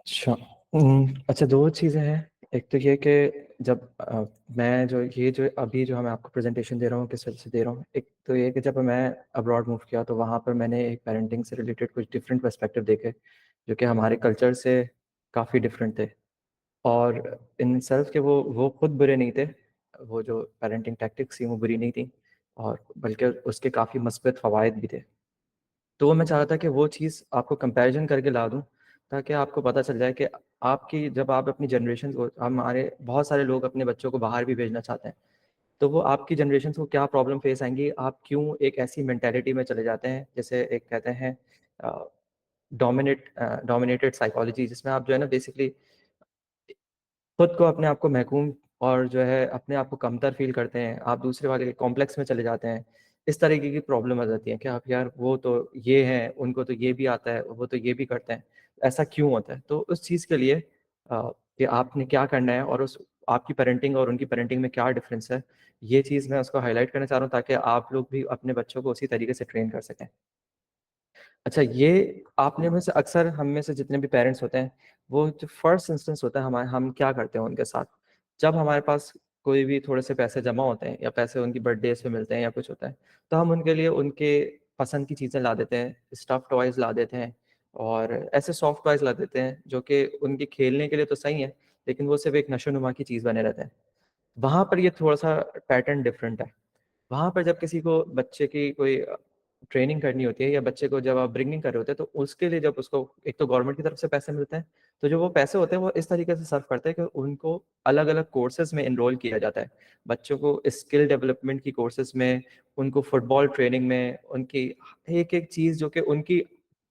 अच्छा। अच्छा, 2 चीज़ें हैं। एक तो ये कि जब मैं जो अभी जो मैं आपको प्रेज़ेंटेशन दे रहा हूँ, किस वजह से दे रहा हूँ। एक तो ये कि जब मैं अब्रॉड मूव किया तो वहाँ पर मैंने एक पेरेंटिंग से रिलेटेड कुछ डिफरेंट पर्सपेक्टिव देखे, जो कि हमारे कल्चर से काफ़ी डिफरेंट थे। और इन सेल्फ के वो खुद बुरे नहीं थे, वो जो पेरेंटिंग टैक्टिक्स थी वो बुरी नहीं थी, और बल्कि उसके काफ़ी मस्बत फ़वाइद भी थे। तो मैं चाह रहा था कि वो चीज़ आपको कंपैरिज़न करके ला दूँ, ताकि आपको पता चल जाए कि आपकी जब आप अपनी जनरेशन को, हमारे बहुत सारे लोग अपने बच्चों को बाहर भी भेजना चाहते हैं, तो वो आपकी जनरेशन को क्या प्रॉब्लम फेस आएँगी, आप क्यों एक ऐसी मेंटालिटी में चले जाते हैं, जैसे एक कहते हैं डोमिनेटेड साइकोलॉजी, जिसमें आप जो है ना बेसिकली खुद को, अपने आप को महकूम, और जो है अपने आप को कमतर फ़ील करते हैं, आप दूसरे वाले के कॉम्प्लेक्स में चले जाते हैं। इस तरीके की प्रॉब्लम आ जाती है कि आप, यार वो तो ये हैं, उनको तो ये भी आता है, वो तो ये भी करते हैं, ऐसा क्यों होता है? तो उस चीज़ के लिए कि आपने क्या करना है, और उस आपकी पेरेंटिंग और उनकी पेरेंटिंग में क्या डिफ़रेंस है, ये चीज़ मैं उसको हाइलाइट करना चाह रहा हूँ, ताकि आप लोग भी अपने बच्चों को उसी तरीके से ट्रेन कर सकें। अच्छा, ये आपने में से अक्सर, हम में से जितने भी पेरेंट्स होते हैं, वो जो फर्स्ट इंस्टेंस होता है हमारे, हम क्या करते हैं उनके साथ, जब हमारे पास कोई भी थोड़े से पैसे जमा होते हैं, या पैसे उनकी बर्थडेज़ पे मिलते हैं या कुछ होता है, तो हम उनके लिए उनके पसंद की चीज़ें ला देते हैं, स्टफ़ टॉयज़ ला देते हैं, और ऐसे सॉफ्ट टॉयज़ ला देते हैं जो कि उनके खेलने के लिए तो सही है, लेकिन वो सिर्फ़ एक नशो-नुमा की चीज़ बने रहते हैं। वहाँ पर ये थोड़ा-सा पैटर्न डिफरेंट है। वहाँ पर जब किसी को, बच्चे की कोई ट्रेनिंग करनी होती है, या बच्चे को जब आप ब्रिंगिंग कर रहे होते हैं, तो उसके लिए जब उसको एक तो गवर्नमेंट की तरफ से पैसे मिलते हैं, तो जो वो पैसे होते हैं वो इस तरीके से सर्व करते हैं कि उनको अलग-अलग कोर्सेज़ में एनरोल किया जाता है। बच्चों को स्किल डेवलपमेंट की कोर्सेज़ में, उनको फुटबॉल ट्रेनिंग में, उनकी एक-एक चीज़ जो कि उनकी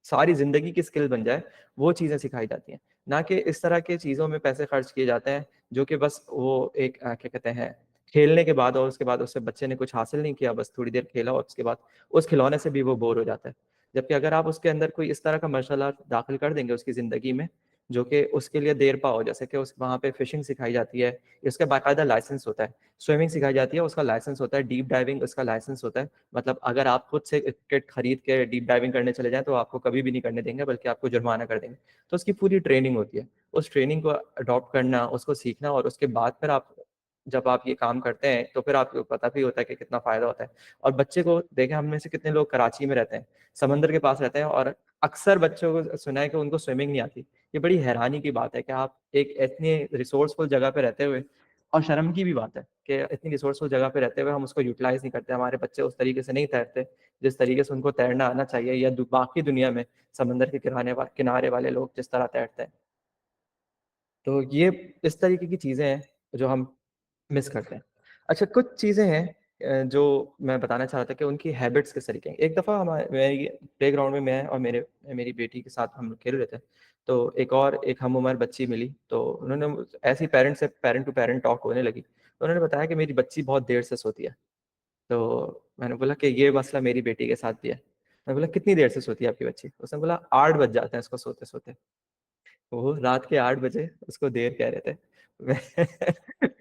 सारी ज़िंदगी की स्किल बन जाए, वो चीज़ें सिखाई जाती हैं। ना कि इस तरह की चीज़ों में पैसे खर्च किए जाते हैं, जो कि बस वो एक क्या कहते हैं, खेलने के बाद, और उसके बाद उससे बच्चे ने कुछ हासिल नहीं किया, बस थोड़ी देर खेला और उसके बाद उस खिलौने से भी वो बोर हो जाता है। जबकि अगर आप उसके अंदर कोई इस तरह का मशाला दाखिल कर देंगे उसकी ज़िंदगी में, जो कि उसके लिए देरपा हो, जैसे कि उस वहाँ पे फ़िशिंग सिखाई जाती है, उसका बाकायदा लाइसेंस होता है। स्विमिंग सिखाई जाती है, उसका लाइसेंस होता है, डीप डाइविंग उसका लाइसेंस होता है। मतलब अगर आप खुद से किट खरीद के डीप डाइविंग करने चले जाएँ, तो आपको कभी भी नहीं करने देंगे, बल्कि आपको जुर्माना कर देंगे। तो उसकी पूरी ट्रेनिंग होती है। उस ट्रेनिंग को अडॉप्ट करना, उसको सीखना, और उसके बाद फिर आप, जब आप ये काम करते हैं, तो फिर आपको पता भी होता है कि कितना फ़ायदा होता है। और बच्चे को देखें, हम में से कितने लोग कराची में रहते हैं, समंदर के पास रहते हैं, और अक्सर बच्चों को सुना है कि उनको स्विमिंग नहीं आती। ये बड़ी हैरानी की बात है कि आप एक इतनी रिसोर्सफुल जगह पे रहते हुए, और शर्म की भी बात है कि इतनी रिसोर्सफुल जगह पे रहते हुए हम उसको यूटिलाइज़ नहीं करते। हमारे बच्चे उस तरीके से नहीं तैरते, जिस तरीके से उनको तैरना आना चाहिए, या बाकी दुनिया में समंदर के किनारे वाले लोग जिस तरह तैरते हैं। तो ये इस तरीके की चीज़ें हैं जो हम मिस करते हैं। अच्छा, कुछ चीज़ें हैं जो मैं बताना चाह रहा था कि उनकी हैबिट्स किस तरीके हैं। एक दफ़ा मेरी प्लेग्राउंड में मैं और मेरी बेटी के साथ हम लोग खेल रहे थे। तो एक हम उम्र बच्ची मिली, तो उन्होंने ऐसे ही पेरेंट टू पेरेंट टॉक होने लगी। तो उन्होंने बताया कि मेरी बच्ची बहुत देर से सोती है। तो मैंने बोला कि ये मसला मेरी बेटी के साथ भी है। मैंने बोला, कितनी देर से सोती है आपकी बच्ची? उसने बोला, 8 बज जाते हैं उसको सोते-सोते। वो रात के 8 बजे उसको देर कह रहे थे।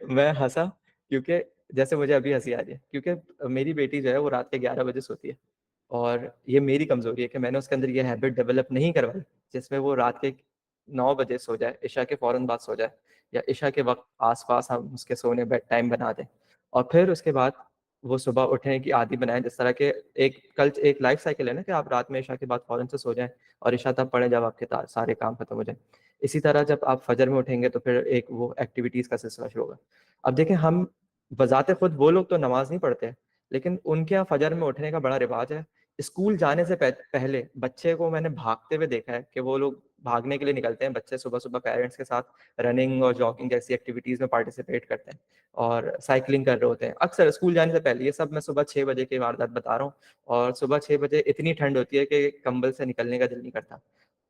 मैं हँसा, क्योंकि जैसे मुझे अभी हँसी आ रही है, क्योंकि मेरी बेटी जो है वो रात के 11 बजे सोती है, और ये मेरी कमज़ोरी है कि मैंने उसके अंदर ये हैबिट डेवलप नहीं करवाई, जिसमें वो रात के 9 बजे सो जाए, इशा के फ़ौरन बाद सो जाए, या इशा के वक़्त आस-पास हम उसके सोने बेड टाइम बना दें, और फिर उसके बाद वो सुबह उठने की आदत बनाएँ। जिस तरह के एक लाइफ़ साइकिल है ना, कि आप रात में इशा के बाद फ़ौरन से सो जाएँ, और इशा तब पढ़ें जब आपके सारे काम खत्म हो जाएँ। इसी तरह जब आप फजर में उठेंगे, तो फिर एक वो एक्टिविटीज़ का सिलसिला शुरू होगा। अब देखें, हम बज़ाते खुद वो लोग तो नमाज़ नहीं पढ़ते, लेकिन उनके यहाँ फजर में उठने का बड़ा रिवाज है। स्कूल जाने से पहले बच्चे को मैंने भागते हुए देखा है, कि वो लोग भागने के लिए निकलते हैं। बच्चे सुबह-सुबह पेरेंट्स के साथ रनिंग और जॉगिंग जैसी एक्टिविटीज़ में पार्टिसिपेट करते हैं, और साइक्लिंग कर रहे होते हैं। अक्सर स्कूल जाने से पहले, ये सब मैं सुबह 6 बजे की वारदात बता रहा हूँ, और सुबह 6 बजे इतनी ठंड होती है कि कंबल से निकलने का दिल नहीं करता।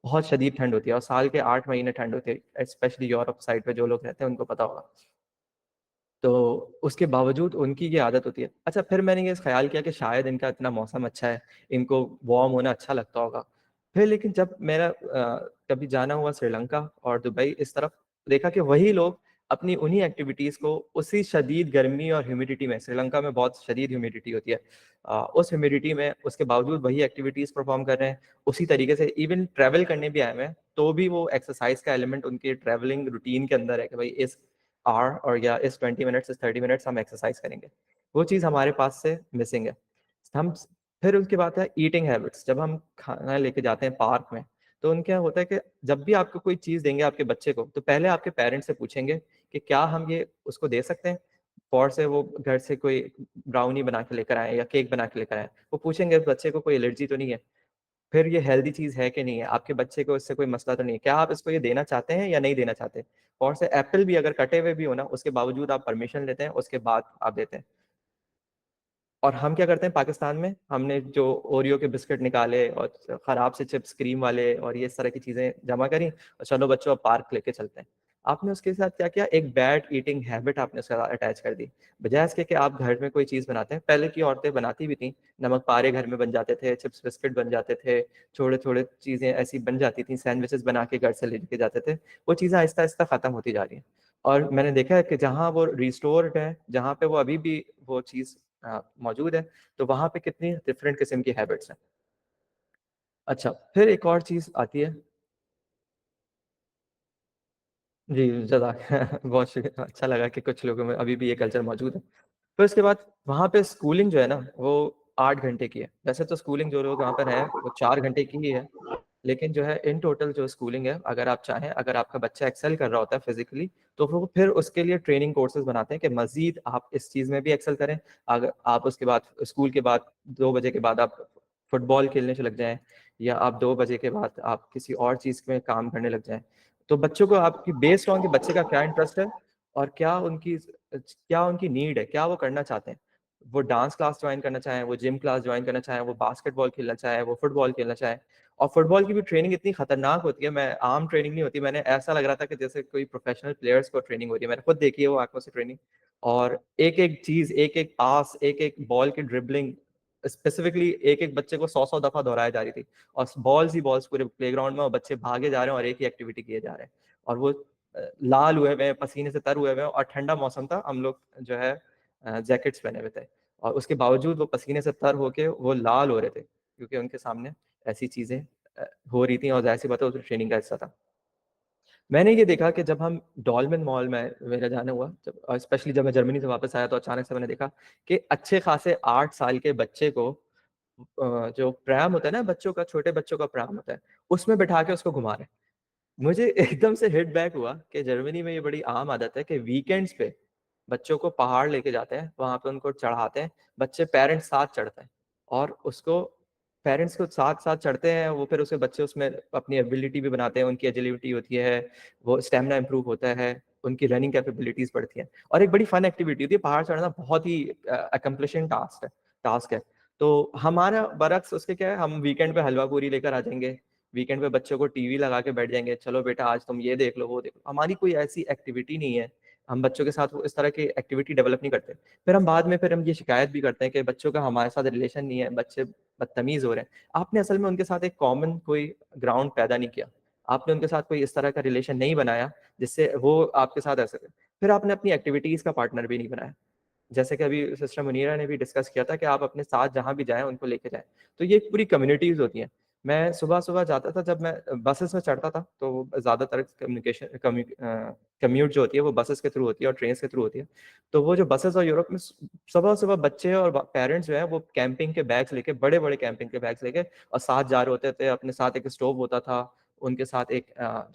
बहुत शदीद ठंड होती है, और साल के 8 महीने ठंड होती है, स्पेशली यूरोप साइड पे जो लोग रहते हैं उनको पता होगा। तो उसके बावजूद उनकी ये आदत होती है। अच्छा, फिर मैंने ये ख़्याल किया कि शायद इनका इतना मौसम अच्छा है, इनको वार्म होना अच्छा लगता होगा। फिर लेकिन जब मेरा कभी जाना हुआ श्रीलंका और दुबई इस तरफ, देखा कि वही लोग अपनी उन्हीं एक्टिविटीज़ को उसी शदीद गर्मी और ह्यूमिडिटी में, श्रीलंका में बहुत शदीद ह्यूमिडिटी होती है। उस ह्यूमिडिटी में उसके बावजूद वही एक्टिविटीज़ परफ़ॉर्म कर रहे हैं, उसी तरीके से इवन ट्रैवल करने भी आए हुए हैं, तो भी वो एक्सरसाइज़ का एलिमेंट उनके ट्रैवलिंग रूटीन के अंदर है कि भाई इस आवर और या इस 20 मिनट्स, इस 30 मिनट्स हम एक्सरसाइज़ करेंगे। वो चीज़ हमारे पास से मिसिंग है। हम फिर उसके बाद है ईटिंग हैबिट्स। जब हम खाना लेके जाते हैं पार्क में, तो उनके यहाँ होता है कि जब भी आपको कोई चीज़ देंगे आपके बच्चे को, तो पहले आपके पेरेंट्स से पूछेंगे कि क्या हम ये उसको दे सकते हैं? और से वो घर से कोई ब्राउनी बना के लेकर आएँ या केक बना के लेकर आएँ। वो पूछेंगे बच्चे को कोई एलर्जी तो नहीं है? फिर ये हेल्दी चीज़ है कि नहीं है? आपके बच्चे को इससे कोई मसला तो नहीं है? क्या आप इसको ये देना चाहते हैं या नहीं देना चाहते? और से एप्पल भी अगर कटे हुए भी हो ना, उसके बावजूद आप परमिशन लेते हैं, उसके बाद आप देते हैं। और हम क्या करते हैं पाकिस्तान में, हमने जो ओरियो के बिस्किट निकाले और खराब से चिप्स क्रीम वाले और ये इस तरह की चीज़ें जमा करी और चलो बच्चों अब पार्क लेके चलते हैं। आपने उसके साथ क्या किया, एक बैड ईटिंग हैबिट आपने उसके साथ अटैच कर दी। बजाय इसके कि आप घर में कोई चीज़ बनाते हैं, पहले की औरतें बनाती भी थीं, नमक पारे घर में बन जाते थे, चिप्स बिस्किट बन जाते थे, थोड़े-थोड़े चीज़ें ऐसी बन जाती थी, सैंडविचेज़ बना के घर से लेके जाते थे। वो चीज़ें आहिस्ता-आहिस्ता खत्म होती जा रही हैं। और मैंने देखा है कि जहाँ वो रिस्टोर्ड है, जहाँ पे वो अभी भी वो चीज़ मौजूद है, तो वहाँ पे कितनी डिफरेंट किस्म की हैबिट्स हैं। अच्छा, फिर एक और चीज़ आती है। जी, ज़राक बहुत शुक्रिया, अच्छा लगा कि कुछ लोगों में अभी भी ये कल्चर मौजूद है। फिर उसके बाद वहाँ पे स्कूलिंग जो है ना, वो 8 घंटे की है। वैसे तो स्कूलिंग जो लोग वहाँ पर हैं, वो 4 घंटे की ही है। लेकिन जो है इन टोटल जो स्कूलिंग है, अगर आप चाहें, अगर आपका बच्चा एक्सेल कर रहा होता है फिज़िकली, तो वो फिर उसके लिए ट्रेनिंग कोर्सेज़ बनाते हैं कि मज़ीद आप इस चीज़ में भी एक्सेल करें। अगर आप उसके बाद स्कूल के बाद 2 बजे के बाद आप फुटबॉल खेलने लग जाएँ या आप 2 बजे के बाद आप किसी और चीज़ में काम करने लग जाएँ। तो बच्चों को आपकी बेस्ड ऑन कि बच्चे का क्या इंटरेस्ट है और क्या उनकी नीड है, क्या वो करना चाहते हैं। वो डांस क्लास जॉइन करना चाहें, वो जिम क्लास जॉइन करना चाहें, वो बास्केटबॉल खेलना चाहें, वो फुटबॉल खेलना चाहें। और फुटबॉल की भी ट्रेनिंग इतनी खतरनाक होती है, मैं आम ट्रेनिंग नहीं होती, मैंने ऐसा लग रहा था कि जैसे कोई प्रोफेशनल प्लेयर्स को ट्रेनिंग हो रही है। मैंने खुद देखी है वो आँखों से ट्रेनिंग और एक-एक चीज़, एक-एक पास, एक-एक बॉल की ड्रिबलिंग स्पेसिफिकली एक-एक बच्चे को 100-100 दफ़ा दोहराई जा रही थी और बॉल्स ही बॉल्स पूरे प्लेग्राउंड में और बच्चे भागे जा रहे हैं और एक ही एक्टिविटी किए जा रहे हैं। और वो लाल हुए हुए हैं, पसीने से तर हुए हुए हैं और ठंडा मौसम था, हम लोग जो है जैकेट्स पहने हुए थे और उसके बावजूद वो पसीने से तर होके वो लाल हो रहे थे, क्योंकि उनके सामने ऐसी चीज़ें हो रही थी और ज़ाहिर-सी बात है वो ट्रेनिंग का हिस्सा था। मैंने ये देखा कि जब हम डॉल्मेन मॉल में मेरा जाना हुआ, जब स्पेशली जब मैं जर्मनी से वापस आया तो अचानक से मैंने देखा कि अच्छे खासे 8 साल के बच्चे को जो प्रैम होता है ना बच्चों का, छोटे बच्चों का प्रैम होता है, उसमें बिठा के उसको घुमा रहे हैं। मुझे एकदम से हिट बैक हुआ कि जर्मनी में ये बड़ी आम आदत है कि वीकेंड्स पे बच्चों को पहाड़ लेके जाते हैं, वहाँ पे उनको चढ़ाते हैं, बच्चे पेरेंट्स साथ चढ़ते हैं और उसको पेरेंट्स को साथ-साथ चढ़ते हैं, वो फिर उसके बच्चे उसमें अपनी एबिलिटी भी बनाते हैं, उनकी एजिलिटी होती है, वो स्टैमिना इम्प्रूव होता है, उनकी रनिंग कैपेबिलिटीज़ बढ़ती हैं और एक बड़ी फन एक्टिविटी होती है, पहाड़ चढ़ना बहुत ही अकम्प्लिशिंग टास्क है। तो हमारा बरअक्स उसके क्या है, हम वीकेंड पे हलवा पूरी लेकर आ जाएँगे, वीकेंड पे बच्चों को टीवी लगा के बैठ जाएँगे, चलो बेटा आज तुम ये देख लो, वो देख लो। हमारी कोई ऐसी एक्टिविटी नहीं है, हम बच्चों के साथ वो इस तरह की एक्टिविटी डेवलप नहीं करते। फिर हम ये शिकायत भी करते हैं कि बच्चों का हमारे साथ रिलेशन नहीं है, बच्चे बदतमीज़ हो रहे हैं। आपने असल में उनके साथ एक कॉमन कोई ग्राउंड पैदा नहीं किया। आपने उनके साथ कोई इस तरह का रिलेशन नहीं बनाया, जिससे वो आपके साथ ऐसे करें। फिर आपने अपनी एक्टिविटीज़ का पार्टनर भी नहीं बनाया। जैसे कि अभी सिस्टर मुनीरा ने भी डिस्कस किया था कि आप अपने साथ जहाँ भी जाएँ, उनको लेके जाएँ। तो ये पूरी कम्युनिटीज़ होती हैं। मैं सुबह-सुबह जाता था जब मैं बसेस में चढ़ता था, तो ज़्यादातर कम्यूट जो होती है वो बसेस के थ्रू होती है और ट्रेन्स के थ्रू होती है। तो वो जो बसेस और यूरोप में सुबह-सुबह बच्चे और ब पेरेंट्स जो हैं वो कैंपिंग के बैग्स लेके बड़े-बड़े कैंपिंग के बैग्स लेके और साथ जा रहे होते थे। अपने साथ एक स्टोव होता था, उनके साथ एक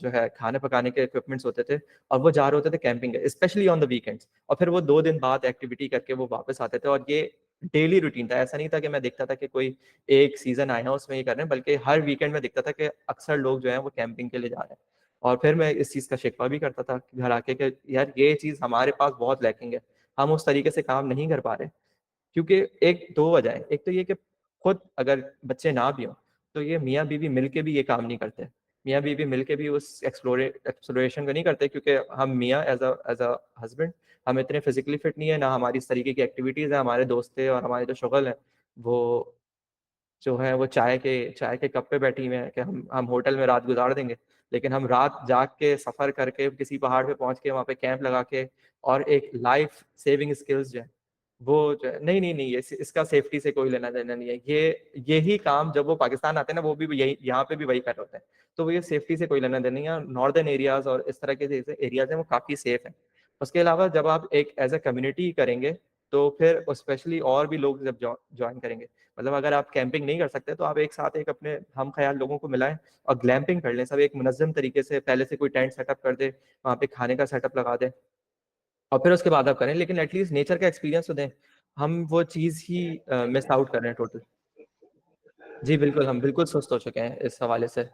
जो है खाने पकाने के इक्विपमेंट्स होते थे और वो जा रहे होते थे कैंपिंग पे, स्पेशली ऑन द वीकेंड्स। और फिर वो 2 दिन बाद एक्टिविटी करके वो वापस आते थे और ये डेली रूटीन था। ऐसा नहीं था कि मैं देखता था कि कोई एक सीज़न आया है उसमें ये कर रहे हैं, बल्कि हर वीकेंड में दिखता था कि अक्सर लोग जो हैं वो कैंपिंग के लिए जा रहे हैं। और फिर मैं इस चीज़ का शिकवा भी करता था घर आके कि यार ये चीज़ हमारे पास बहुत लैकिंग है। हम उस तरीके से काम नहीं कर पा रहे। क्योंकि एक 2 वजह है। एक तो ये कि खुद अगर बच्चे ना भी हों, तो ये मियाँ-बीवी मिलके भी ये काम नहीं करते। मियाँ-बीवी मिलके भी उस एक्सप्लोरेशन को नहीं करते, क्योंकि हम मियाँ एज़ अ हस्बैंड हम इतने फिज़िकली फिट नहीं है, ना हमारी इस तरीके की एक्टिविटीज़ है, हमारे दोस्तें और हमारे जो शुगल हैं, वो जो है वो चाय के कप पे बैठी हुई हैं कि हम होटल में रात गुज़ार देंगे। लेकिन हम रात जाग के सफ़र करके किसी पहाड़ पे पहुँच के वहाँ पे कैंप लगा के और एक लाइफ सेविंग स्किल्स जो है, वो जो है नहीं, नहीं, नहीं, इसका सेफ्टी से कोई लेना-देना नहीं है। यही काम जब वो पाकिस्तान आते हैं ना, वो भी यही यहाँ पे भी वही कर रहे होते हैं। तो वो ये सेफ्टी से कोई लेना-देना नहीं है। नॉर्दर्न एरियाज़ और इस तरह के जैसे एरियाज़ हैं, वो काफ़ी सेफ हैं। उसके अलावा जब आप एक एज़ अ कम्युनिटी करेंगे, तो फिर स्पेशली और भी लोग जब जॉइन करेंगे, मतलब अगर आप कैंपिंग नहीं कर सकते, तो आप एक साथ एक अपने हम ख़याल लोगों को मिलाएँ और ग्लैम्पिंग कर लें। सब एक मुनज़्ज़म तरीके से पहले से कोई टेंट सेटअप कर दे, वहाँ पे खाने का सेटअप लगा दें और फिर उसके बाद आप करें। लेकिन एटलीस्ट नेचर का एक्सपीरियंस तो दें। हम वो चीज़ ही मिस आउट कर रहे हैं टोटल। जी, बिल्कुल, हम बिल्कुल सुस्त हो चुके हैं इस हवाले से।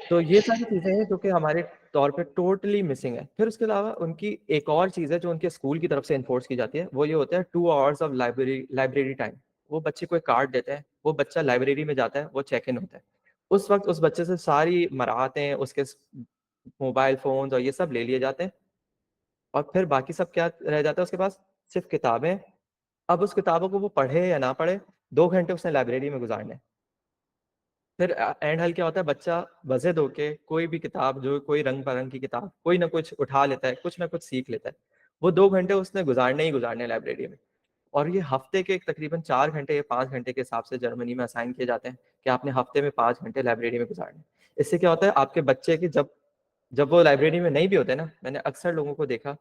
तो ये सारी चीज़ें हैं जो कि हमारे तौर पे टोटली मिसिंग है। फिर उसके अलावा उनकी एक और चीज़ है जो उनके स्कूल की तरफ से एनफोर्स की जाती है, वो ये होता है 2 hours of library library time. वो बच्चे को एक कार्ड देते हैं, वो बच्चा लाइब्रेरी में जाता है, वो चेक इन होता है। उस वक़्त उस बच्चे से सारी मराहतें, उसके मोबाइल फ़ोन्स और ये सब ले लिए जाते हैं और फिर बाकी सब क्या रह जाता है उसके पास? सिर्फ़ किताबें। अब उस किताबों को वो पढ़े या ना पढ़े, 2 घंटे उसने लाइब्रेरी में गुज़ारने हैं। फिर एंड हल क्या होता है, बच्चा मज़े होके कोई भी किताब, जो कोई रंग-बिरंग की किताब, कोई ना कुछ उठा लेता है, कुछ ना कुछ सीख लेता है। वो 2 घंटे उसने गुज़ारने ही गुज़ारने हैं लाइब्रेरी में। और ये हफ़्ते के तकरीबन 4 घंटे या 5 घंटे के हिसाब से जर्मनी में असाइन किए जाते हैं कि आपने हफ़्ते में 5 घंटे लाइब्रेरी में गुज़ारने हैं। इससे क्या होता है, आपके बच्चे की जब जब वो लाइब्रेरी में नहीं भी होते ना, मैंने अक्सर लोगों को देखा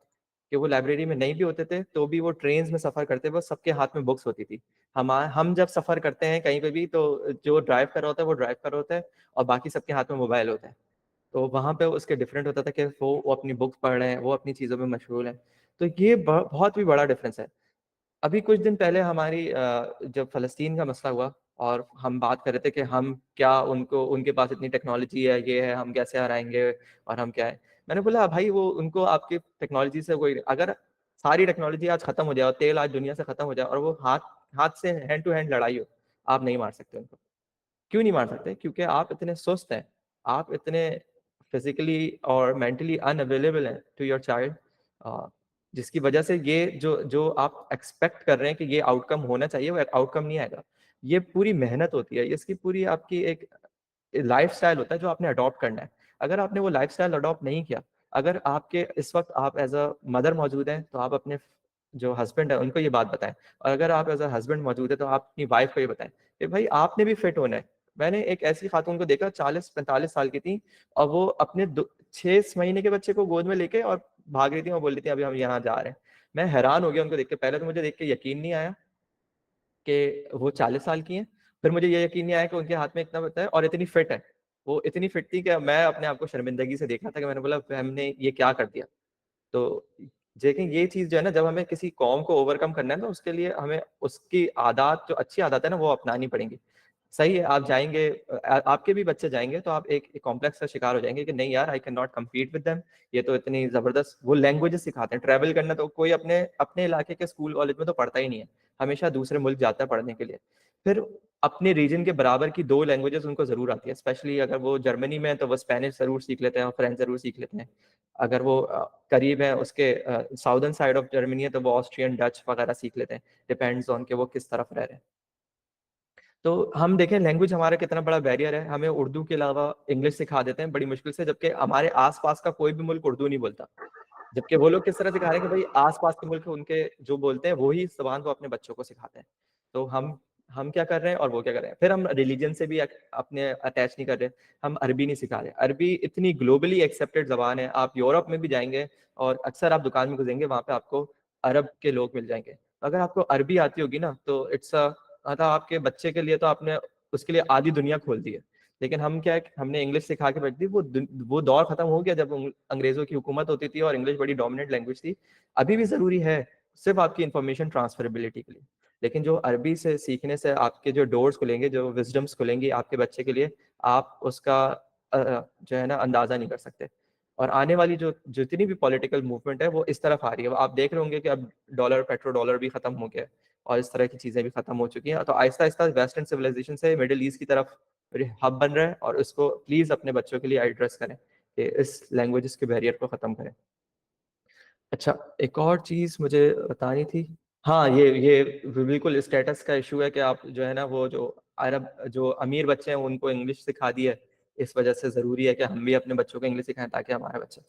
कि वो लाइब्रेरी में नहीं भी होते थे, तो भी वो ट्रेन्स में सफ़र करते वक़्त सबके हाथ में बुक्स होती थी। हम जब सफ़र करते हैं कहीं पे भी, तो जो ड्राइव कर रहा होता है, वो ड्राइव कर रहा होता है और बाकी सबके हाथ में मोबाइल होता है। तो वहाँ पे उसके डिफरेंट होता था कि वो अपनी बुक्स पढ़ रहे हैं, वो अपनी चीज़ों में मशगूल हैं। तो ये बहुत ही बड़ा डिफरेंस है। अभी कुछ दिन पहले हमारी जब फ़लस्तीन का मसला हुआ और हम बात कर रहे थे कि हम क्या उनको उनके पास इतनी टेक्नोलॉजी है, ये है, हम कैसे हराएँगे और हम क्या है। मैंने बोला भाई वो उनको आपकी टेक्नोलॉजी से कोई अगर सारी टेक्नोलॉजी आज खत्म हो जाए और तेल आज दुनिया से खत्म हो जाए और वो हाथ हाथ से हैंड टू हैंड लड़ाई हो, आप नहीं मार सकते उनको। क्यों नहीं मार सकते? क्योंकि आप इतने सुस्त हैं, आप इतने फिज़िकली और मेंटली अनअवेलेबल हैं टू योर चाइल्ड अ, जिसकी वजह से ये जो जो आप एक्सपेक्ट कर रहे हैं कि ये आउटकम होना चाहिए, वो आउटकम नहीं आएगा। ये पूरी मेहनत होती है, इसकी पूरी आपकी एक लाइफ़स्टाइल होता है जो आपने अडॉप्ट करना है। अगर आपने वो लाइफ़स्टाइल अडॉप्ट नहीं किया, अगर आपके इस वक़्त आप एज़ अ मदर मौजूद हैं, तो आप अपने जो हस्बैंड है उनको ये बात बताएँ और अगर आप एज़ अ हस्बैंड मौजूद हैं, तो आप अपनी वाइफ़ को ये बताएँ कि भाई आपने भी फिट होना है। मैंने एक ऐसी खातून को देखा 40-45 साल की थी और वो अपने 6 महीने के बच्चे को गोद में लेके और भाग रही थी और बोल रही थी अभी हम यहाँ जा रहे हैं। मैं हैरान हो गया उनको देख के, पहले तो मुझे देख के यकीन नहीं आया कि वो 40 साल की हैं। फिर मुझे ये यकीन नहीं आया कि उनके हाथ में इतना होता है और इतनी फिट है। वो इतनी फिट थी कि मैं अपने आप को शर्मिंदगी से देख रहा था कि मैंने बोला हमने ये क्या कर दिया? तो लेकिन ये चीज़ जो है ना, जब हमें किसी कौम को ओवरकम करना है ना, उसके लिए हमें उसकी आदत जो अच्छी आदत है ना, वो अपनानी पड़ेंगी। सही है, आप जाएँगे आपके भी बच्चे जाएँगे तो आप एक कॉम्प्लेक्स का शिकार हो जाएँगे कि नहीं यार I can not compete with them. ये तो इतनी ज़बरदस्त वो लैंग्वेजेस सिखाते हैं, ट्रैवल करना तो कोई अपने अपने इलाके के स्कूल कॉलेज में तो पढ़ता ही नहीं है। हमेशा दूसरे मुल्क जाता है पढ़ने के लिए। फिर अपने रीजन के बराबर की 2 लैंग्वेजेस उनको ज़रूर आती है। स्पेशली अगर वो जर्मनी में है तो वो स्पेनिश ज़रूर सीख लेते हैं और फ्रेंच ज़रूर सीख लेते हैं। अगर वो करीब है उसके साउदर्न साइड ऑफ जर्मनी है तो वो ऑस्ट्रियन, डच वगैरह सीख लेते हैं। डिपेंड्स ऑन कि वो किस तरफ रह रहे हैं। तो हम देखें लैंग्वेज हमारा कितना बड़ा बैरियर है। हमें उर्दू के अलावा इंग्लिश सिखा देते हैं बड़ी मुश्किल से, जबकि हमारे आस-पास का कोई भी मुल्क उर्दू नहीं बोलता। जबकि वो लोग किस तरह सिखा रहे हैं कि भाई आस-पास के मुल्क उनके जो बोलते हैं वो ही ज़ुबान वो अपने बच्चों को सिखाते हैं। तो हम क्या कर रहे हैं और वो क्या कर रहे हैं। फिर हम रिलिजन से भी अपने अटैच नहीं कर रहे। हम अरबी नहीं सिखा रहे। अरबी इतनी ग्लोबली एक्सेप्टेड ज़बान है। आप यूरोप में भी जाएँगे और अक्सर आप दुकान में घुसेंगे वहाँ पे आपको अरब के लोग मिल जाएँगे। अगर आपको अरबी आती होगी ना तो इट्स अ मतलब आपके बच्चे के लिए तो आपने उसके लिए आधी दुनिया खोल दी है। लेकिन हम क्या है कि हमने इंग्लिश सिखा के रख दी। वो दौर खत्म हो गया जब अंग्रेज़ों की हुकूमत होती थी और इंग्लिश बड़ी डोमिनेंट लैंग्वेज थी। अभी भी ज़रूरी है, सिर्फ़ आपकी इन्फॉर्मेशन ट्रांसफरेबिलिटी के लिए। लेकिन जो अरबी से सीखने से आपके जो डोर्स खुलेंगे, जो विज़डम्स खुलेंगी आपके बच्चे के लिए, आप उसका जो है ना अंदाज़ा नहीं कर सकते। और आने वाली जो जितनी भी पॉलिटिकल मूवमेंट है, वो इस तरफ आ रही है। आप देख रहे होंगे कि अब डॉलर, पेट्रो डॉलर भी खत्म हो गया है और इस तरह की चीज़ें भी खत्म हो चुकी हैं। तो आहिस्ता-आहिस्ता वेस्टर्न सिविलाइज़ेशन से मिडल ईस्ट की तरफ हब बन रहा है और इसको प्लीज़ अपने बच्चों के लिए एड्रेस करें कि इस लैंग्वेजेस के बैरियर को खत्म करें। अच्छा, एक और चीज़ मुझे बतानी थी। हाँ, ये बिल्कुल स्टेटस का इश्यू है कि आप जो है ना वो जो अरब जो अमीर बच्चे हैं उनको इंग्लिश सिखा दी है इस वजह से ज़रूरी है कि हम भी अपने बच्चों को इंग्लिश सिखाएँ ताकि हमारे बच्चे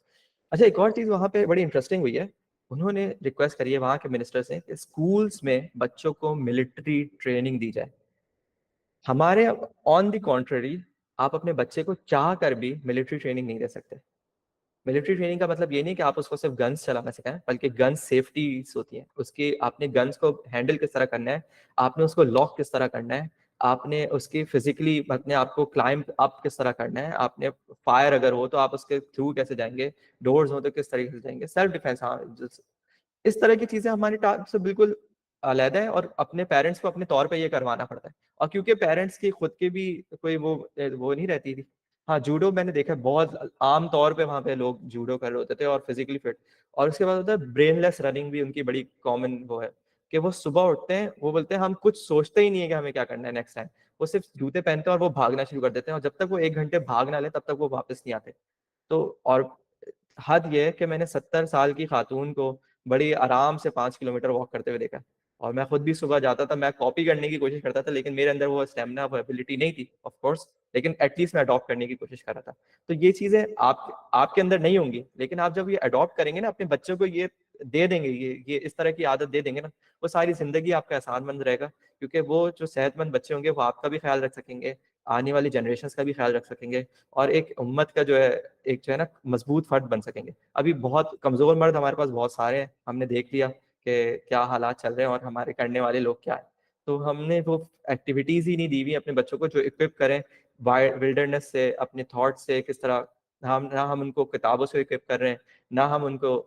अच्छा एक और चीज़ वहाँ पे बड़ी इंटरेस्टिंग हुई है। उन्होंने रिक्वेस्ट करी है वहाँ के मिनिस्टर से कि स्कूल्स में बच्चों को मिलिट्री ट्रेनिंग दी जाए। हमारे ऑन द कॉन्ट्ररी आप अपने बच्चे को चाह कर भी मिलिट्री ट्रेनिंग नहीं दे सकते। मिलिट्री ट्रेनिंग का मतलब ये नहीं कि आप उसको सिर्फ गन्स चलाना सिखाएं, बल्कि गन्स सेफ्टीज होती हैं। उसकी आपने गन्स को हैंडल किस तरह करना है, आपने उसको लॉक किस तरह करना है, आपने उसकी फिजिकली अपने आप को क्लाइंब अप किस तरह करना है, आपने फायर अगर हो तो आप उसके थ्रू कैसे जाएंगे, डोर्स हो तो किस तरीके से जाएंगे, सेल्फ डिफेंस। हाँ, इस तरह की चीजें हमारी टास्क से बिल्कुल अलग है और अपने पेरेंट्स को अपने तौर पे ये करवाना पड़ता है। और क्योंकि पेरेंट्स की खुद की भी कोई वो नहीं रहती थी। हाँ, जूडो मैंने देखा है, बहुत आम तौर पे वहाँ पे लोग जूडो कर रहे होते थे और फिजिकली फिट। और उसके बाद होता है ब्रेनलेस रनिंग, भी उनकी बड़ी कॉमन वो है कि वो सुबह उठते हैं, वो बोलते हैं हम कुछ सोचते ही नहीं है कि हमें क्या करना है नेक्स्ट टाइम। वो सिर्फ जूते पहनते हैं और वो भागना शुरू कर देते हैं, और जब तक वो 1 घंटे भाग ना ले तब तक वो वापस नहीं आते। तो और हद ये है कि मैंने 70 साल की खातून को बड़ी आराम से 5 किलोमीटर वॉक करते हुए देखा। और मैं खुद भी सुबह जाता था, मैं कॉपी करने की कोशिश करता था, लेकिन मेरे अंदर वो स्टेमिना, वो एबिलिटी नहीं थी ऑफ कोर्स, लेकिन एटलीस्ट मैं अडॉप्ट करने की कोशिश कर रहा था। तो ये चीजें आपके अंदर नहीं होंगी, लेकिन आप जब ये अडॉप्ट करेंगे ना, अपने बच्चों को ये दे देंगे, ये इस तरह की आदत दे देंगे ना, वो सारी जिंदगी आपका एहसानमंद रहेगा। क्योंकि वो जो सेहतमंद बच्चे होंगे वो आपका भी ख्याल रख सकेंगे, आने वाली जनरेशन का भी ख्याल रख सकेंगे, और एक उम्मत का जो है एक जो है ना मजबूत फर्द बन सकेंगे। अभी बहुत कमजोर मर्द हमारे पास बहुत सारे हैं, हमने देख लिया कि क्या हालात चल रहे हैं और हमारे करने वाले लोग क्या है। तो हमने वो एक्टिविटीज ही नहीं दी हुई अपने बच्चों को जो इक्विप करें विल्डरनेस से, अपने थॉट से किस तरह। हम ना हम उनको किताबों से इक्विप कर रहे हैं, ना हम उनको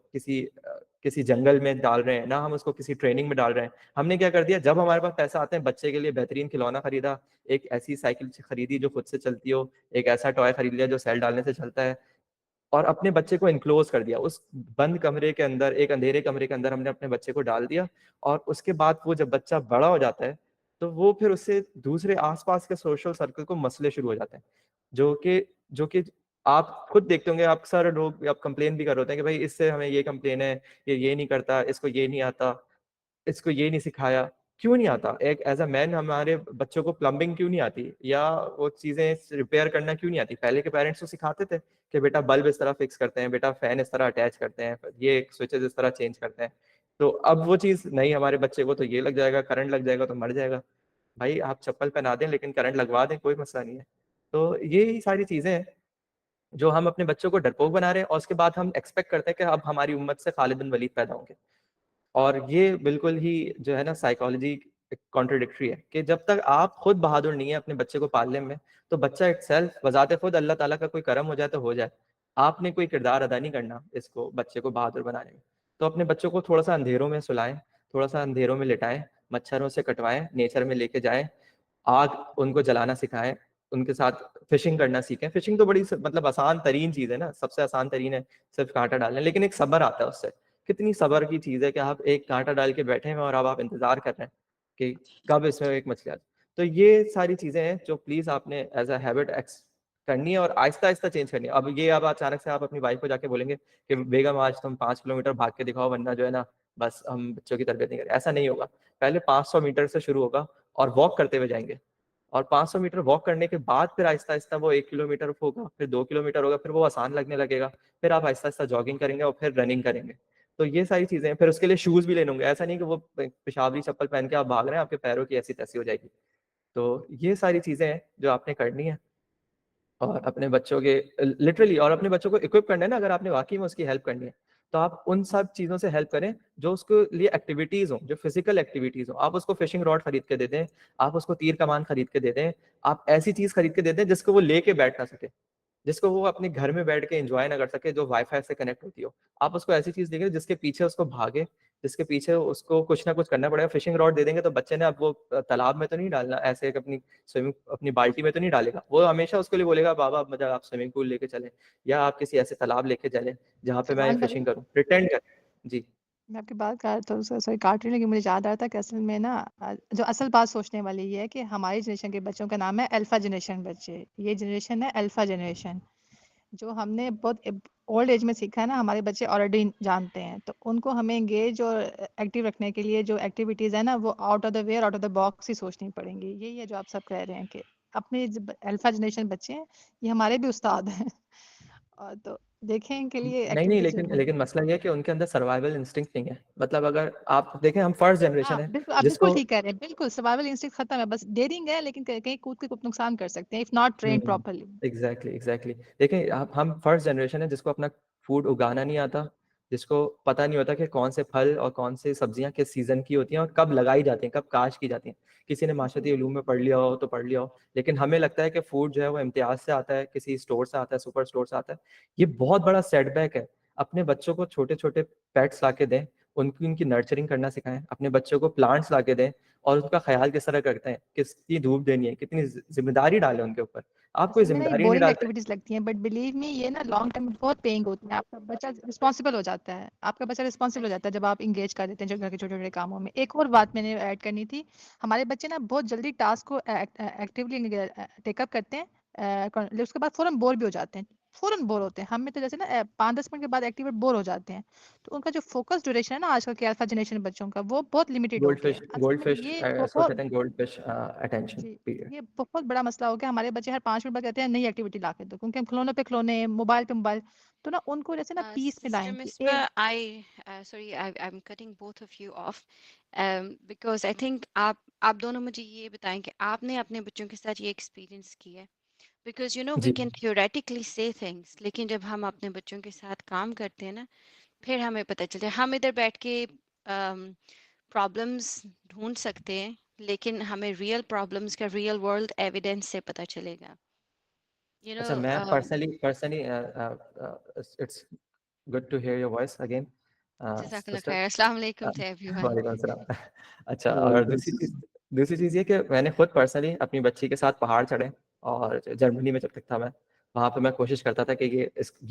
किसी जंगल में डाल रहे हैं, ना हम उसको किसी ट्रेनिंग में डाल रहे हैं। हमने क्या कर दिया, जब हमारे पास पैसा आते हैं बच्चे के लिए बेहतरीन खिलौना खरीदा, एक ऐसी साइकिल खरीदी जो खुद से चलती हो, एक ऐसा टॉय खरीद लिया जो सेल डालने से चलता है, और अपने बच्चे को इनक्लोज कर दिया उस बंद कमरे के अंदर, एक अंधेरे कमरे के अंदर हमने अपने बच्चे को डाल दिया। और उसके बाद वो जब बच्चा बड़ा हो जाता है तो वो फिर उससे दूसरे आसपास के सोशल सर्कल को मसले शुरू हो जाते हैं, जो कि आप खुद देखते होंगे। अक्सर लोग आप कंप्लेन भी कर रहे होते हैं कि भाई इससे हमें ये कंप्लेन है, ये नहीं करता, इसको ये नहीं आता, इसको ये नहीं सिखाया। क्यों नहीं आता? एक एज अ मैन हमारे बच्चों को प्लम्बिंग क्यों नहीं आती, या वो चीजें रिपेयर करना क्यों नहीं आती? पहले के पेरेंट्स तो सिखाते थे कि बेटा बल्ब इस तरह फिक्स करते हैं, बेटा फैन इस तरह अटैच करते हैं, ये स्विचेस इस तरह चेंज करते हैं। तो अब वो चीज नहीं, हमारे बच्चे को तो ये लग जाएगा, करंट लग जाएगा तो मर जाएगा। भाई आप चप्पल पहना दें लेकिन करंट लगवा दें, कोई मसला नहीं है। तो ये सारी चीजें हैं जो हम अपने बच्चों को डरपोक बना रहे हैं, और उसके बाद हम एक्सपेक्ट करते हैं कि अब हमारी उम्मत से खालिद बिन वलीद पैदा होंगे। और ये बिल्कुल ही जो है ना साइकोलॉजी कॉन्ट्रडिक्टरी है कि जब तक आप खुद बहादुर नहीं है अपने बच्चे को पालने में, तो बच्चा इटसेल्फ बजाते खुद अल्लाह ताला का कोई करम हो जाए तो हो जाए। आपने कोई किरदार अदा नहीं करना इसको बच्चे को बहादुर बनाने में। तो अपने बच्चों को थोड़ा सा अंधेरों में सुलाएं, थोड़ा सा अंधेरों में लिटाएं, मच्छरों से कटवाएं, नेचर में लेके जाएं, आग उनको जलाना सिखाएं, उनके साथ फिशिंग करना सीखें। फिशिंग तो बड़ी मतलब आसान तरीन चीज है ना, सबसे आसान तरीन है सिर्फ कांटा डालना, लेकिन एक सब्र आता है उससे। कितनी सब्र की चीज है कि आप एक कांटा डाल के बैठे हैं और अब आप इंतजार कर रहे हैं कि कब इसमें एक मछली आ जाए। तो ये सारी चीजें हैं जो प्लीज आपने एज अ हैबिट करनी है और आहिस्ता आहिस्ता चेंज करनी है। अब अचानक से आप अपनी वाइफ को जाके बोलेंगे कि बेगम आज तुम 5 किलोमीटर भाग के दिखाओ, वरना जो है ना बस हम बच्चों की तरबियत नहीं करें। ऐसा नहीं होगा। पहले 500 मीटर से शुरू होगा और वॉक करते हुए जाएंगे, और 500 मीटर वॉक करने के बाद फिर आहिस्ता आहिस्ता वो 1 किलोमीटर होगा, फिर 2 किलोमीटर होगा, फिर वो आसान लगने लगेगा, फिर आप आहिस्ता आहिस्ता जॉगिंग करेंगे और फिर रनिंग करेंगे। तो ये सारी चीजें हैं। फिर उसके लिए शूज भी लेने होंगे, ऐसा नहीं कि वो पेशावरी चप्पल पहन के आप भाग रहे हैं, आपके पैरों की ऐसी तैसी हो जाएगी। तो ये सारी चीजें हैं जो आपने करनी है, और अपने बच्चों के लिटरली, और अपने बच्चों को इक्विप करना है ना, अगर आपने वाकई में उसकी हेल्प करनी है तो आप उन सब चीजों से हेल्प करें जो उसके लिए एक्टिविटीज हो, जो फिजिकल एक्टिविटीज हो। आप उसको फिशिंग रॉड खरीद के दे दें, आप उसको तीर कमान खरीद के दे दें, आप ऐसी चीज खरीद के दे दें जिसको वो लेके बैठ ना सके, जिसको वो अपने घर में बैठ के एंजॉय ना कर सके, जो वाईफाई से कनेक्ट होती हो। आप उसको ऐसी चीज देंगे जिसके पीछे उसको भागे, जिसके पीछे उसको कुछ ना कुछ करना पड़ेगा। फिशिंग रॉड दे देंगे तो बच्चे ने अब वो तालाब में तो नहीं डालना, ऐसे एक अपनी स्विमिंग अपनी बाल्टी में तो नहीं डालेगा, वो हमेशा उसके लिए बोलेगा बाबा मुझे आप स्विमिंग पूल लेके चले, या आप किसी ऐसे तालाब लेके चले जहाँ पे मैं सुभान अल्लाह। फिशिंग करूँ, प्रिटेंड करें। जी। मैं आपकी बात काट तो सॉरी काट रही हूँ, लेकिन मुझे याद आ रहा था कि असल में ना जो असल बात सोचने वाली ये है कि हमारी जनरेशन के बच्चों का नाम है अल्फा जनरेशन बच्चे। ये जनरेशन है अल्फा जनरेशन, जो हमने बहुत ओल्ड एज में सीखा है ना, हमारे बच्चे ऑलरेडी जानते हैं। तो उनको हमें एंगेज और एक्टिव रखने के लिए जो एक्टिविटीज़ है ना, वो out of the way, out of the box ही सोचनी पड़ेंगी। यही है जो आप सब कह रहे हैं कि अपने जब अल्फा जनरेशन बच्चे हैं, ये हमारे भी उस्ताद हैं। और तो देखें इनके लिए नहीं, नहीं, एक्टिविटीज़ जो लेकिन ढूँढें। लेकिन मसला ये है कि उनके अंदर सर्वाइवल इंस्टिंक्ट नहीं है। मतलब अगर आप देखें, हम फर्स्ट हाँ, जनरेशन है बिल्कुल, आप बिल्कुल जिसको ठीक कह रहे हैं। बिल्कुल, सर्वाइवल इंस्टिंक्ट खत्म है, बस डेयरिंग है लेकिन कहीं कहीं कूद के कुछ नुकसान कर सकते हैं इफ नॉट ट्रेन्ड हुँ, प्रॉपर्ली। Exactly, exactly. देखिए, आप हम फर्स्ट जनरेशन है जिसको अपना फूड उगाना नहीं आता, जिसको पता नहीं होता कि कौन से फल और कौन से सब्जियाँ किस सीज़न की होती हैं और कब लगाई जाती हैं, कब काश्त की जाती हैं। किसी ने जी। माशरती उलूम में पढ़ लिया हो तो पढ़ लिया हो, लेकिन हमें लगता है कि फूड जो है वो इम्तियाज़ से आता है, किसी स्टोर से आता है, सुपर स्टोर से आता है। ये बहुत बड़ा सेटबैक है। अपने बच्चों को छोटे-छोटे पेट्स ला के दें, उनकी उनकी नर्चरिंग करना सिखाएँ, अपने बच्चों को प्लांट्स ला के दें और उसका ख़्याल किस तरह करते हैं, कितनी धूप देनी है, कितनी ज़िम्मेदारी डालें उनके ऊपर। आप कोई असल में ना ये ज़िम्मेदारी नहीं बोरिंग डालते। एक्टिविटीज़ लगती हैं बट बिलीव मी ये ना लॉन्ग टर्म में बहुत पेइंग होती है। आपका बच्चा रिस्पॉन्सिबल हो जाता है। आपका बच्चा रिस्पॉन्सिबल हो जाता है जब आप एंगेज कर देते हैं जो घर के छोटे-छोटे कामों में। एक और बात मैंने ऐड करनी थी, हमारे बच्चे ना बहुत जल्दी टास्क को एक्टिवली टेकअप करते हैं उसके बाद फ़ौरन बोर भी हो जाते हैं। फ़ौरन बोर होते हैं। हम में तो जैसे ना 5-10 मिनट के बाद एक्टिवेट बोर हो जाते हैं। तो उनका जो फ़ोकस ड्यूरेशन है ना आजकल के अल्फा जनरेशन बच्चों का वो बहुत लिमिटेड हो गया गोल्डफ़िश है। असल में गोल्डफ़िश ये इसको बहुत कहते हैं गोल्डफ़िश अटेंशन जी, पीरियड। ये बहुत बड़ा मसला हो गया। हमारे बच्चे हर 5 मिनट बाद कहते हैं नई एक्टिविटी ला के दो क्योंकि हम खिलौनों पे खिलौने, मोबाइल पे मोबाइल, तो ना उनको जैसे ना पीस में Sister लाएँ कि एक Misbah, sorry, I'm cutting both of you off because I think आप दोनों मुझे ये बताएं कि आपने अपने बच्चों के साथ ये एक्सपीरियंस किया है because you know we ji, can theoretically say things लेकिन जब हम अपने बच्चों के साथ काम करते हैं ना फिर हमें पता चलता है हम इधर बैठ के प्रॉब्लम्स ढूंढ सकते हैं लेकिन हमें रियल प्रॉब्लम्स का रियल वर्ल्ड एविडेंस से पता चलेगा you अच्छा, know मैं personally it's good to hear your voice again जज़ाकल्लाह सिस्टर। खैर अस्सलाम वालेकुम अ, to everyone वालेकुम अस्सलाम। अच्छा, और दूसरी चीज़ ये कि मैंने खुद पर्सनली अपनी बच्ची के साथ पहाड़ चढ़े और जर्मनी में जब तक था मैं, वहाँ पे मैं कोशिश करता था कि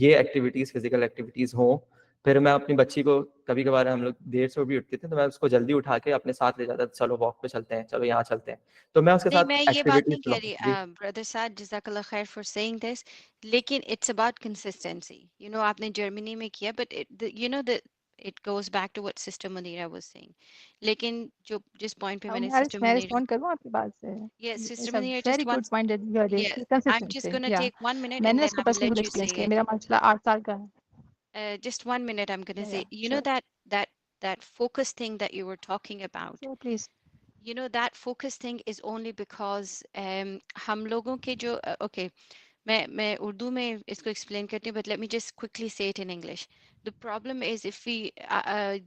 ये एक्टिविटीज़, फिज़िकल एक्टिविटीज़ हों। फिर मैं अपनी बच्ची को कभी-कभार हम लोग देर से भी उठते थे, तो मैं उसको जल्दी उठा के अपने साथ ले जाता था, चलो वॉक पे चलते हैं, चलो यहाँ चलते हैं। तो मैं उसके नहीं साथ मैं ये बात एक्टिविटीज़ नहीं कह करवाऊँ। रही जी, ब्रदर साहब जज़ाकल्लाह खैर फॉर सेइंग दिस लेकिन it's about consistency you know आपने जर्मनी में किया but you know the it goes back to what sister Munira was saying लेकिन जो जिस पॉइंट पे मैंने सिस्टर मैं मुनीरा रिस्पॉन्ड करूँ आपकी बात से? Yes sister it's a Munira very just one good point that you are raise yes I am just consistency gonna yeah take 1 minute and मैंने देन इसको आई विल पर्सनली खुद लेट यू एक्सपीरियंस से किया है। इट मेरा माशाल्लाह 8 साल का है। just 1 minute I'm going to say you know sure, that that focus thing that you were talking about sure please. you know that focus thing is only because हम लोगों के जो okay मैं उर्दू में इसको explain करती हूँ but let me just quickly say it in English. The problem is if we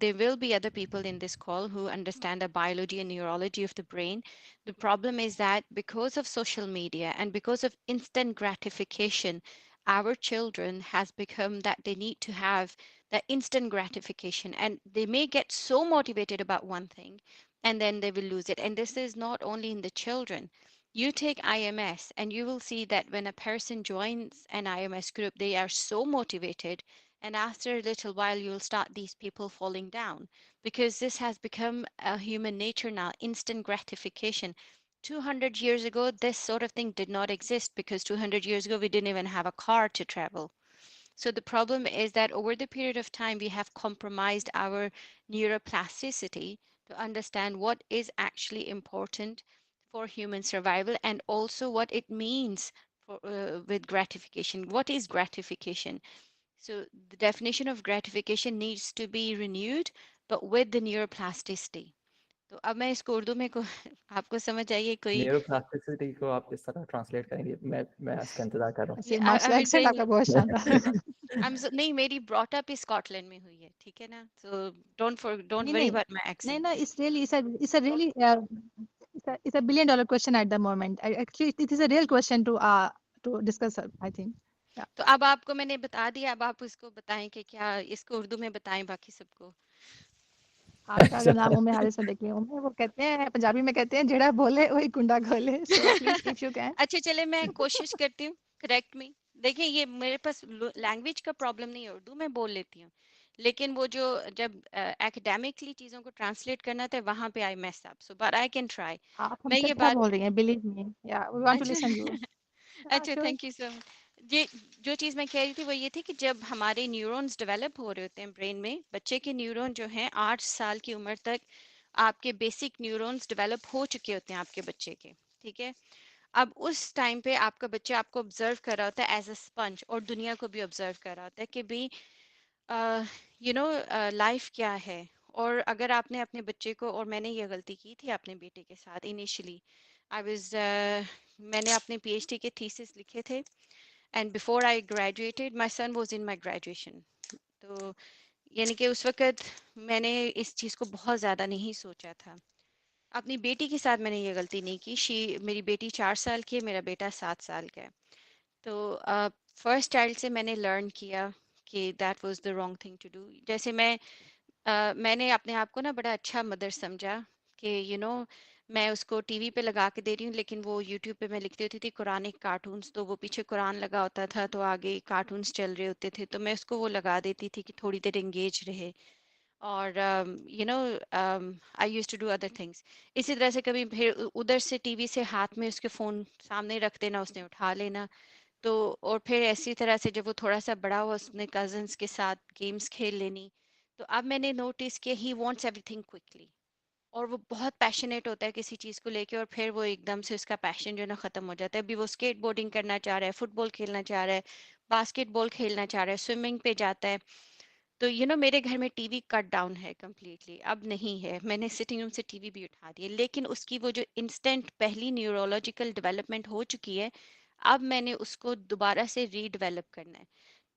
there will be other people in this call who understand the biology and neurology of the brain. The problem is that because of social media and because of instant gratification, our children has become that they need to have that instant gratification and they may get so motivated about one thing and then they will lose it. And this is not only in the children. You take IMS and you will see that when a person joins an IMS group, they are so motivated. And after a little while, you'll start these people falling down because this has become a human nature now, instant gratification. 200 years ago, this sort of thing did not exist because 200 years ago, we didn't even have a car to travel. So the problem is that over the period of time, we have compromised our neuroplasticity to understand what is actually important for human survival and also what it means for, with gratification. What is gratification? So the definition of gratification needs to be renewed, but with the neuroplasticity. तो अब मैं इसको उर्दू में को आपको समझ आइए कोई न्यूरोप्लास्टिसिटी को आप किस तरह ट्रांसलेट करेंगे? मैं इसका इंतज़ार कर रहा ऐसे आई माशाल्लाह एम एक्सेंट ट्राइंग आपका बहुत शानदार। नहीं मेरी ब्रॉट अप स्कॉटलैंड में हुई है ठीक है ना सो डोंट नहीं, वरी नहीं। अबाउट माय नहीं, accent no, it's a really it's a billion dollar question at the moment. Actually, it is a real question to discuss, I think. Yeah. तो अब आपको मैंने बता दिया अब आप उसको बताएं कि क्या इसको उर्दू में बताएं बाकी सबको आपका अगर नाम अच्छा। उम्मे हारिस रखी है उम्मे वो कहते हैं पंजाबी में कहते हैं जेड़ा बोले वही कुंडा खोले। So please if you can. अच्छा चले मैं कोशिश करती हूँ करेक्ट मी देखिए ये मेरे पास लैंग्वेज का प्रॉब्लम नहीं है उर्दू में बोल लेती हूँ लेकिन वो जो जब एकेडमिकली चीज़ों को ट्रांसलेट करना था वहां पे I mess up so but I can try आप मैं हमसे ये अच्छा बात बोल रही हैं बिलीव मी। या वी वांट टू अच्छा लिसन यू। या अच्छा sure. Thank you so much ये जो चीज़ मैं कह रही थी वो ये थी कि जब हमारे न्यूरॉन्स डेवलप हो रहे होते हैं ब्रेन में बच्चे के न्यूरॉन जो हैं 8 साल की उम्र तक आपके बेसिक न्यूरॉन्स डेवलप हो चुके होते हैं आपके बच्चे के ठीक है अब उस टाइम पे आपका बच्चा आपको ऑब्जर्व कर रहा होता है एज अ स्पंज, और दुनिया को भी ऑब्जर्व कर रहा होता है कि भाई लाइफ क्या है। और अगर आपने अपने बच्चे को, और मैंने ये गलती की थी अपने बेटे के साथ इनिशियली, आई वाज मैंने अपने पीएचडी के थीसिस लिखे थे, and before I graduated my son was in my graduation. तो यानी कि उस वक्त मैंने इस चीज़ को बहुत ज़्यादा नहीं सोचा था। अपनी बेटी के साथ मैंने ये गलती नहीं की। मेरी बेटी 4 साल की है, मेरा बेटा 7 साल का है। तो फर्स्ट चाइल्ड से मैंने लर्न किया कि that was the wrong thing to do. जैसे मैंने अपने आप को ना बड़ा अच्छा मदर समझा कि मैं उसको टीवी पे लगा के दे रही हूँ, लेकिन वो यूट्यूब पे मैं लिखती होती थी कुरानिक कार्टून्स, तो वो पीछे कुरान लगा होता था, तो आगे कार्टून्स चल रहे होते थे, तो मैं उसको वो लगा देती थी कि थोड़ी देर एंगेज रहे। और I use to do other things. इसी तरह से कभी फिर उधर से टीवी से हाथ में उसके फ़ोन सामने रख देना, उसने उठा लेना। तो और फिर ऐसी तरह से जब वो थोड़ा सा बड़ा हुआ, उसने कजन्स के साथ गेम्स खेल लेनी। तो अब मैंने नोटिस किया ही वांट्स एवरीथिंग क्विकली, और वो बहुत पैशनेट होता है किसी चीज़ को लेके, और फिर वो एकदम से उसका पैशन जो है ना ख़त्म हो जाता है। अभी वो स्केट बोर्डिंग करना चाह रहा है, फुटबॉल खेलना चाह रहा है, बास्केटबॉल खेलना चाह रहा है, स्विमिंग पे जाता है। तो मेरे घर में टीवी कट डाउन है कम्प्लीटली, अब नहीं है। मैंने सिटिंग रूम से टीवी भी उठा दी है, लेकिन उसकी वो जो इंस्टेंट पहली न्यूरोलॉजिकल डेवलपमेंट हो चुकी है, अब मैंने उसको दोबारा से रीडेवलप करना है।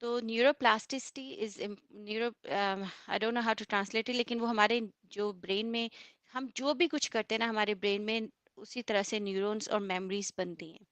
तो neuroplasticity is neuro I don't know how to translate it, लेकिन वो हमारे जो ब्रेन में हम जो भी कुछ करते हैं ना, हमारे ब्रेन में उसी तरह से न्यूरॉन्स और मेमोरीज बनती हैं।